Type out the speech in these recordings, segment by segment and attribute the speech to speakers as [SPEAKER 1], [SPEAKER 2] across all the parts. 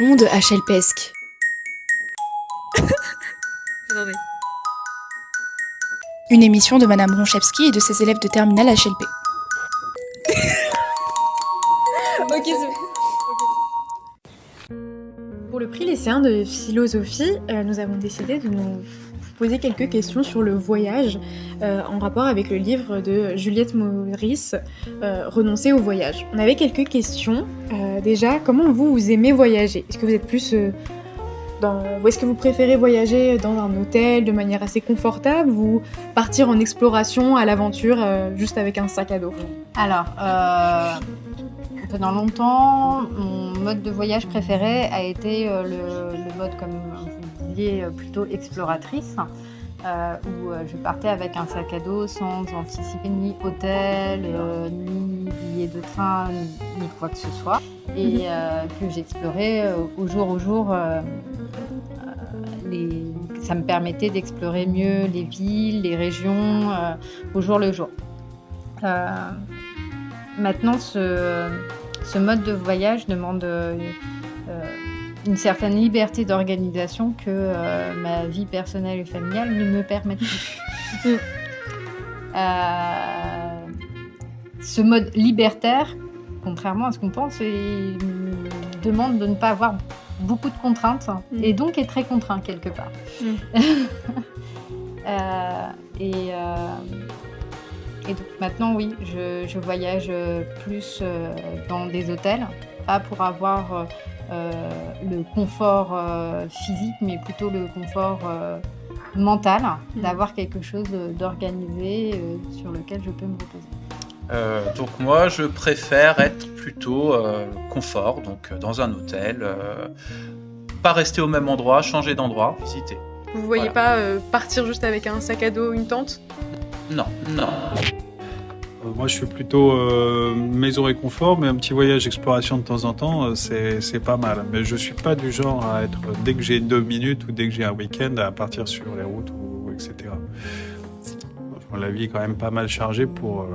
[SPEAKER 1] Onde HLPesque.
[SPEAKER 2] Attendez.
[SPEAKER 1] Une émission de Madame Ronchevski et de ses élèves de terminale HLP.
[SPEAKER 2] Ok, pour le prix lycéen de philosophie, nous avons décidé de nous poser quelques questions sur le voyage en rapport avec le livre de Juliette Maurice, Renoncer au voyage. On avait quelques questions. Déjà, comment vous aimez voyager ? Est-ce que vous êtes plus ou est-ce que vous préférez voyager dans un hôtel de manière assez confortable ou partir en exploration à l'aventure juste avec un sac à dos ?
[SPEAKER 3] Alors, pendant longtemps, mon mode de voyage préféré a été le mode, comme vous disiez, plutôt exploratrice, où je partais avec un sac à dos sans anticiper ni hôtel, ni billet de train, ni quoi que ce soit, et que j'explorais au jour. Ça me permettait d'explorer mieux les villes, les régions, au jour le jour. Maintenant, ce mode de voyage demande une certaine liberté d'organisation que ma vie personnelle et familiale ne me permettent plus. Ce mode libertaire, contrairement à ce qu'on pense, demande de ne pas avoir beaucoup de contraintes et donc est très contraint quelque part. Et donc maintenant, oui, je voyage plus dans des hôtels, pas pour avoir le confort physique, mais plutôt le confort mental, d'avoir quelque chose d'organisé sur lequel je peux me reposer.
[SPEAKER 4] Donc moi, je préfère être plutôt confort, donc dans un hôtel, pas rester au même endroit, changer d'endroit, visiter.
[SPEAKER 2] Vous voyez pas partir juste avec un sac à dos, une tente ?
[SPEAKER 4] Non.
[SPEAKER 5] Moi, je suis plutôt maison et confort, mais un petit voyage d'exploration de temps en temps, c'est pas mal. Mais je suis pas du genre à être, dès que j'ai 2 minutes ou dès que j'ai un week-end, à partir sur les routes, etc. La vie est quand même pas mal chargée pour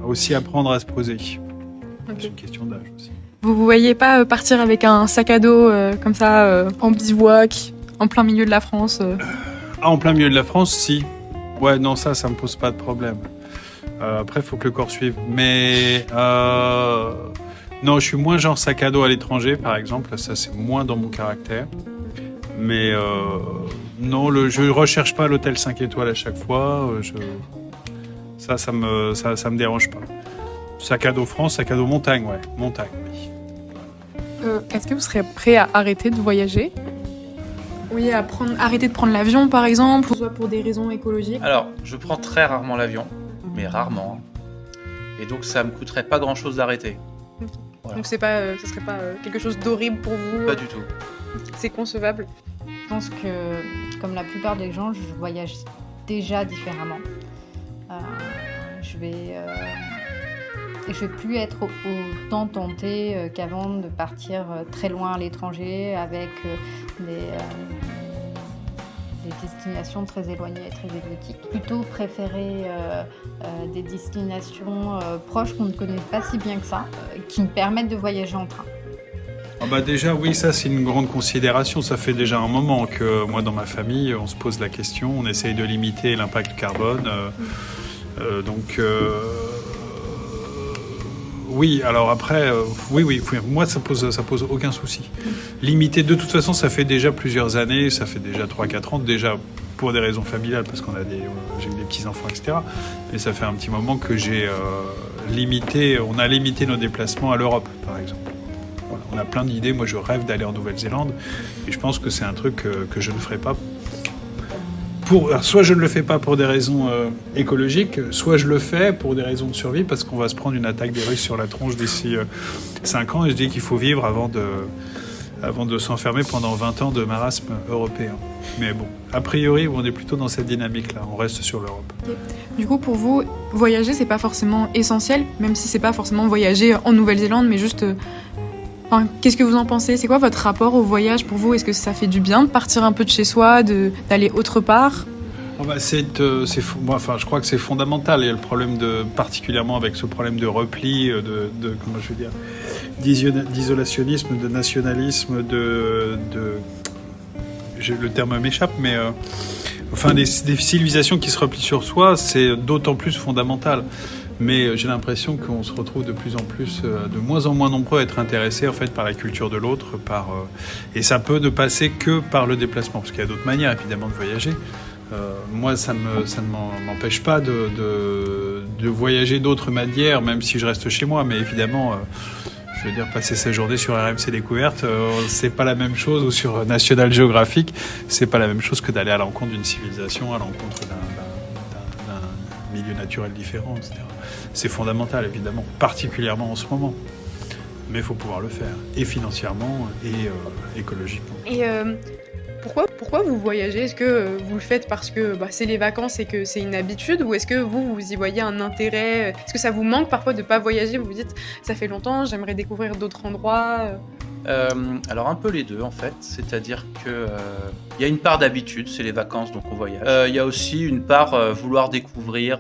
[SPEAKER 5] aussi apprendre à se poser. Okay. C'est une question d'âge aussi.
[SPEAKER 2] Vous voyez pas partir avec un sac à dos comme ça, en bivouac, en plein milieu de la France
[SPEAKER 5] En plein milieu de la France, si. Ouais, non, ça me pose pas de problème. Après, il faut que le corps suive. Mais non, je suis moins genre sac à dos à l'étranger, par exemple. Ça, c'est moins dans mon caractère. Mais non, je recherche pas l'hôtel 5 étoiles à chaque fois. Ça me dérange pas. Sac à dos France, sac à dos montagne, ouais. Montagne, oui.
[SPEAKER 2] Est-ce que vous serez prêt à arrêter de voyager ? Oui, arrêter de prendre l'avion, par exemple, soit pour des raisons écologiques.
[SPEAKER 4] Alors, je prends très rarement l'avion, mais rarement. Et donc, ça me coûterait pas grand-chose d'arrêter. Voilà.
[SPEAKER 2] Donc, ce serait pas quelque chose d'horrible pour vous ?
[SPEAKER 4] Pas du tout.
[SPEAKER 2] C'est concevable ?
[SPEAKER 3] Je pense que, comme la plupart des gens, je voyage déjà différemment. Je vais plus être autant tentée qu'avant de partir très loin à l'étranger avec des destinations très éloignées et très exotiques. Plutôt préférer des destinations proches qu'on ne connaît pas si bien que ça, qui me permettent de voyager en train.
[SPEAKER 5] Ah bah déjà, oui, ça c'est une grande considération. Ça fait déjà un moment que moi, dans ma famille, on se pose la question, on essaye de limiter l'impact carbone. Oui, alors après, oui, moi ça pose aucun souci. Limiter, de toute façon, ça fait déjà plusieurs années, ça fait déjà 3-4 ans, déjà pour des raisons familiales, parce qu'on j'ai eu des petits-enfants, etc. Mais ça fait un petit moment que on a limité nos déplacements à l'Europe, par exemple. Voilà, on a plein d'idées, moi je rêve d'aller en Nouvelle-Zélande, et je pense que c'est un truc que je ne ferai pas. Soit je ne le fais pas pour des raisons écologiques, soit je le fais pour des raisons de survie, parce qu'on va se prendre une attaque des Russes sur la tronche d'ici 5 ans, et je dis qu'il faut vivre avant de s'enfermer pendant 20 ans de marasme européen. Mais bon, a priori, on est plutôt dans cette dynamique-là, on reste sur l'Europe.
[SPEAKER 2] Okay. Du coup, pour vous, voyager, c'est pas forcément essentiel, même si c'est pas forcément voyager en Nouvelle-Zélande, mais juste... qu'est-ce que vous en pensez ? C'est quoi votre rapport au voyage pour vous ? Est-ce que ça fait du bien de partir un peu de chez soi, d'aller autre part ?
[SPEAKER 5] Je crois que c'est fondamental. Il y a le problème particulièrement avec ce problème de repli, comment je veux dire, d'isolationnisme, de nationalisme, le terme m'échappe, mais des civilisations qui se replient sur soi, c'est d'autant plus fondamental. Mais j'ai l'impression qu'on se retrouve de plus en plus, de moins en moins nombreux à être intéressés en fait par la culture de l'autre, et ça peut ne passer que par le déplacement, parce qu'il y a d'autres manières évidemment de voyager. Moi, ça ne m'empêche pas de voyager d'autres manières, même si je reste chez moi. Mais évidemment, je veux dire, passer sa journée sur RMC Découverte, c'est pas la même chose, ou sur National Geographic, c'est pas la même chose que d'aller à l'encontre d'une civilisation, à l'encontre d'un milieu naturel différent, etc. C'est fondamental, évidemment, particulièrement en ce moment. Mais il faut pouvoir le faire, et financièrement, et écologiquement.
[SPEAKER 2] Et pourquoi vous voyagez ? Est-ce que vous le faites parce que c'est les vacances et que c'est une habitude, ou est-ce que vous y voyez un intérêt ? Est-ce que ça vous manque parfois de ne pas voyager ? Vous vous dites, ça fait longtemps, j'aimerais découvrir d'autres endroits
[SPEAKER 4] Alors un peu les deux en fait, c'est-à-dire que y a une part d'habitude, c'est les vacances donc on voyage. Il y a aussi une part vouloir découvrir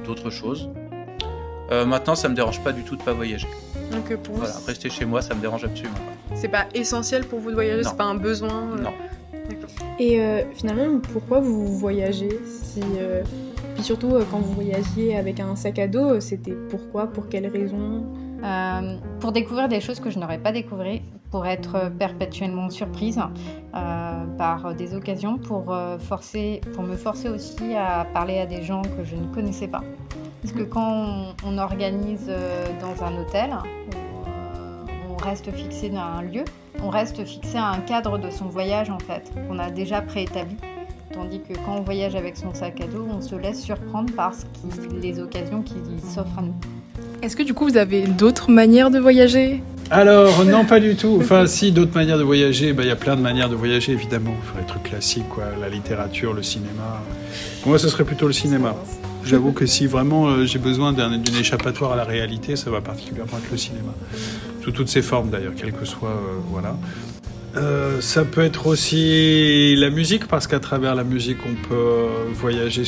[SPEAKER 4] d'autres choses. Maintenant ça me dérange pas du tout de pas voyager.
[SPEAKER 2] Donc pour vous,
[SPEAKER 4] rester chez moi ça me dérange absolument pas.
[SPEAKER 2] C'est pas essentiel pour vous de voyager,
[SPEAKER 4] Non.
[SPEAKER 2] c'est pas un besoin
[SPEAKER 4] Non.
[SPEAKER 2] D'accord. Et finalement, pourquoi vous voyagez Puis surtout, quand vous voyagiez avec un sac à dos, c'était pourquoi ? Pour quelles raisons ?
[SPEAKER 3] Pour découvrir des choses que je n'aurais pas découvertes, pour être perpétuellement surprise par des occasions, pour me forcer aussi à parler à des gens que je ne connaissais pas. Parce que quand on organise dans un hôtel, on reste fixé à un lieu, on reste fixé à un cadre de son voyage en fait, qu'on a déjà préétabli. Tandis que quand on voyage avec son sac à dos, on se laisse surprendre par les occasions qui s'offrent à nous.
[SPEAKER 1] Est-ce que du coup vous avez d'autres manières de voyager ?
[SPEAKER 5] Alors, non, pas du tout. Enfin, si, d'autres manières de voyager. Il y a plein de manières de voyager, évidemment. Il faut les trucs classiques, quoi. La littérature, le cinéma. Pour moi, ce serait plutôt le cinéma. J'avoue que si vraiment j'ai besoin d'une échappatoire à la réalité, ça va particulièrement être le cinéma. Sous toutes ses formes, d'ailleurs, quelle que soit, voilà. Ça peut être aussi la musique, parce qu'à travers la musique, on peut voyager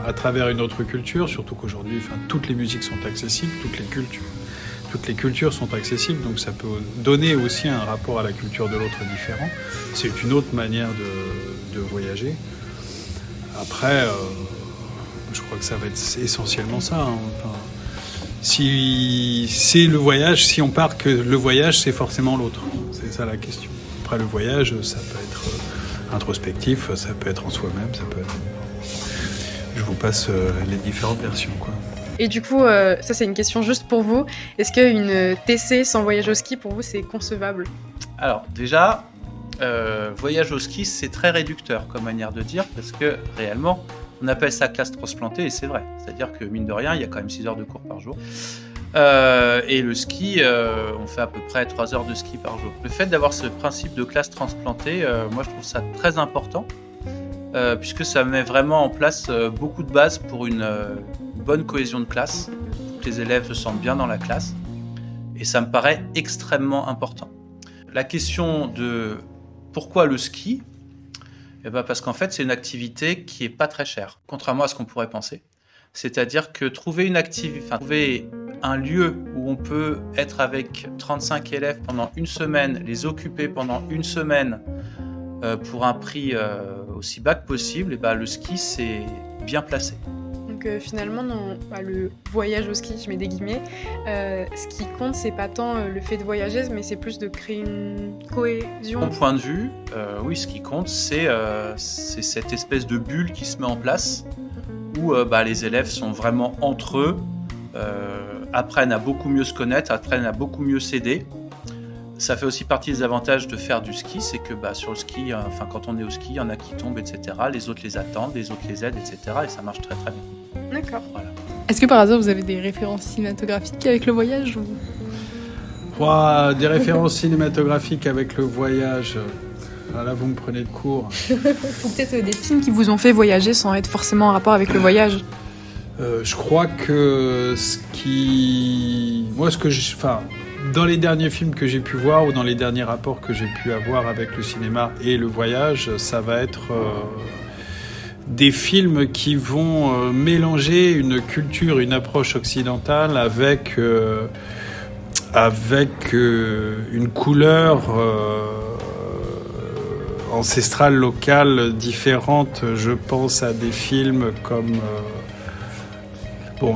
[SPEAKER 5] à travers une autre culture, surtout qu'aujourd'hui, toutes les musiques sont accessibles, toutes les cultures sont accessibles, donc ça peut donner aussi un rapport à la culture de l'autre différent. C'est une autre manière de voyager. Après, je crois que ça va être essentiellement ça. Si c'est le voyage, si on part que le voyage, c'est forcément l'autre. C'est ça la question. Après, le voyage, ça peut être introspectif, ça peut être en soi-même, ça peut être... Je vous passe les différentes versions, quoi.
[SPEAKER 2] Et du coup, ça c'est une question juste pour vous. Est-ce qu'une TC sans voyage au ski, pour vous, c'est concevable ?
[SPEAKER 4] Alors déjà, voyage au ski, c'est très réducteur comme manière de dire, parce que réellement, on appelle ça classe transplantée, et c'est vrai. C'est-à-dire que mine de rien, il y a quand même 6 heures de cours par jour. Et le ski, on fait à peu près 3 heures de ski par jour. Le fait d'avoir ce principe de classe transplantée, moi je trouve ça très important, puisque ça met vraiment en place beaucoup de bases pour une bonne cohésion de classe, pour que les élèves se sentent bien dans la classe, et ça me paraît extrêmement important. La question de pourquoi le ski, parce qu'en fait c'est une activité qui est pas très chère, contrairement à ce qu'on pourrait penser. C'est-à-dire que trouver un lieu où on peut être avec 35 élèves pendant une semaine, les occuper pendant une semaine pour un prix aussi bas que possible, le ski c'est bien placé.
[SPEAKER 2] Donc finalement, le voyage au ski, je mets des guillemets, ce qui compte, c'est pas tant le fait de voyager, mais c'est plus de créer une cohésion.
[SPEAKER 4] De mon point de vue, oui, ce qui compte, c'est cette espèce de bulle qui se met en place, où les élèves sont vraiment entre eux, apprennent à beaucoup mieux se connaître, apprennent à beaucoup mieux s'aider. Ça fait aussi partie des avantages de faire du ski, c'est que sur le ski, quand on est au ski, il y en a qui tombent, etc. Les autres les attendent, les autres les aident, etc. Et ça marche très très bien.
[SPEAKER 2] D'accord.
[SPEAKER 4] Voilà.
[SPEAKER 1] Est-ce que par hasard vous avez des références cinématographiques avec le voyage ou...
[SPEAKER 5] Des références cinématographiques avec le voyage. Là, vous me prenez de court.
[SPEAKER 2] Ou peut-être des films qui vous ont fait voyager sans être forcément en rapport avec le voyage.
[SPEAKER 5] Je crois que dans les derniers films que j'ai pu voir ou dans les derniers rapports que j'ai pu avoir avec le cinéma et le voyage, ça va être des films qui vont mélanger une culture, une approche occidentale avec une couleur ancestrale locale différente. Je pense à des films comme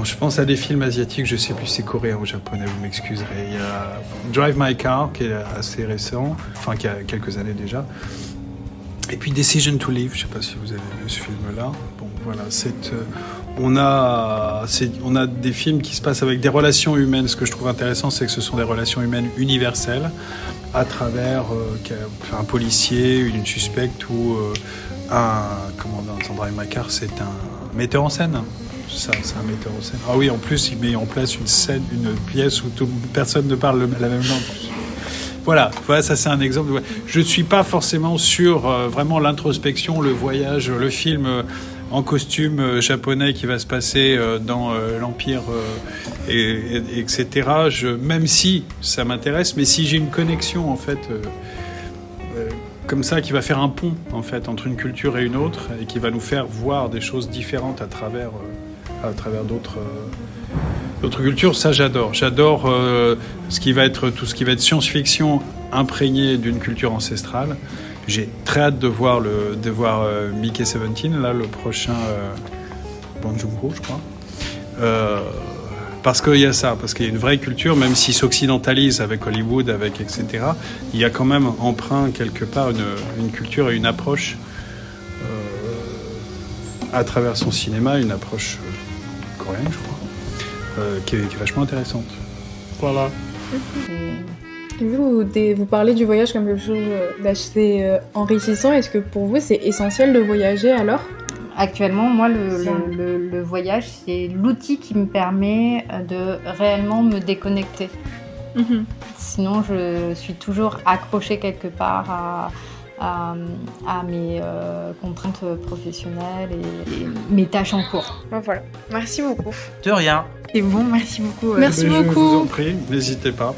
[SPEAKER 5] je pense à des films asiatiques, je sais plus si c'est coréen ou japonais, vous m'excuserez. Il y a Drive My Car qui est assez récent, enfin qui a quelques années déjà. Et puis Decision to Live, je sais pas si vous avez vu ce film-là. Bon, voilà, on a des films qui se passent avec des relations humaines. Ce que je trouve intéressant, c'est que ce sont des relations humaines universelles à travers un policier, une suspecte ou dans Drive My Car, c'est un metteur en scène. Ça, c'est un metteur en scène. Ah oui, en plus, il met en place une pièce où personne ne parle la même langue. Voilà, ça c'est un exemple. Je ne suis pas forcément sur vraiment l'introspection, le voyage, le film en costume japonais qui va se passer dans l'Empire, etc. Même si ça m'intéresse, mais si j'ai une connexion en fait comme ça qui va faire un pont en fait entre une culture et une autre et qui va nous faire voir des choses différentes à travers d'autres cultures, ça j'adore. J'adore tout ce qui va être science-fiction imprégné d'une culture ancestrale. J'ai très hâte de voir Mickey 17, là, le prochain Bong Joon-ho, je crois. Parce qu'il y a ça, parce qu'il y a une vraie culture, même s'il s'occidentalise avec Hollywood, etc. Il y a quand même empreint quelque part une culture et une approche à travers son cinéma, une approche coréenne, je crois, qui est vachement intéressante. Voilà.
[SPEAKER 2] Et vous parlez du voyage comme quelque chose d'assez enrichissant. Est-ce que pour vous, c'est essentiel de voyager alors ?
[SPEAKER 3] Actuellement, moi, le voyage, c'est l'outil qui me permet de réellement me déconnecter. Mm-hmm. Sinon, je suis toujours accrochée quelque part à mes contraintes professionnelles et mes tâches en cours.
[SPEAKER 2] Ben voilà. Merci beaucoup.
[SPEAKER 4] De rien.
[SPEAKER 2] C'est bon, merci beaucoup.
[SPEAKER 1] Merci beaucoup.
[SPEAKER 5] Je vous en prie, n'hésitez pas.